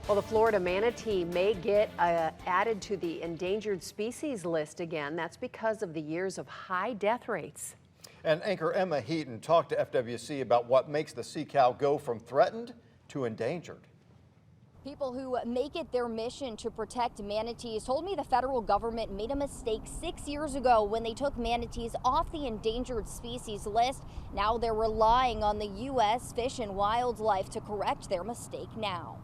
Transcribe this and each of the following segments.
Well, the Florida manatee may get added to the endangered species list again. That's because of the years of high death rates. And anchor Emma Heaton talked to FWC about what makes the sea cow go from threatened to endangered. People who make it their mission to protect manatees told me the federal government made a mistake 6 years ago when they took manatees off the endangered species list. Now they're relying on the U.S. Fish and Wildlife to correct their mistake now.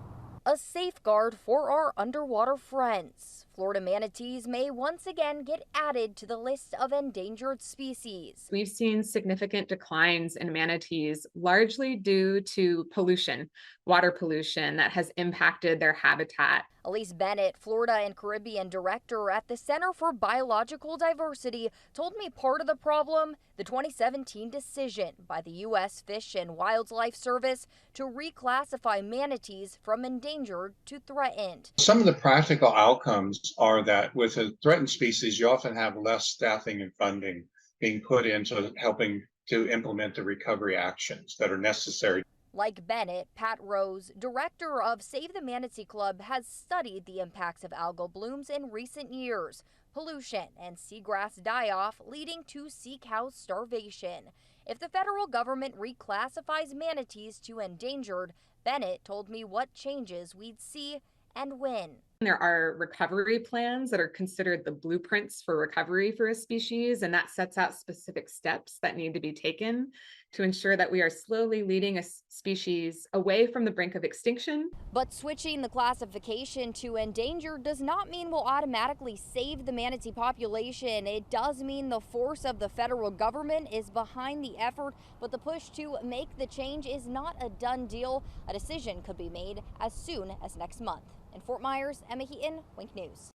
A safeguard for our underwater friends. Florida manatees may once again get added to the list of endangered species. We've seen significant declines in manatees, largely due to pollution, water pollution that has impacted their habitat. Elise Bennett, Florida and Caribbean director at the Center for Biological Diversity, told me part of the problem, the 2017 decision by the U.S. Fish and Wildlife Service to reclassify manatees from endangered to threatened. Some of the practical outcomes are that with a threatened species, you often have less staffing and funding being put into helping to implement the recovery actions that are necessary. Like Bennett, Pat Rose, director of Save the Manatee Club, has studied the impacts of algal blooms in recent years. Pollution and seagrass die-off leading to sea cow starvation. If the federal government reclassifies manatees to endangered, Bennett told me what changes we'd see and when. There are recovery plans that are considered the blueprints for recovery for a species, and that sets out specific steps that need to be taken to ensure that we are slowly leading a species away from the brink of extinction. But switching the classification to endangered does not mean we'll automatically save the manatee population. It does mean the force of the federal government is behind the effort, but the push to make the change is not a done deal. A decision could be made as soon as next month. In Fort Myers, Emma Heaton, Wink News.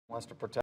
Wants to protect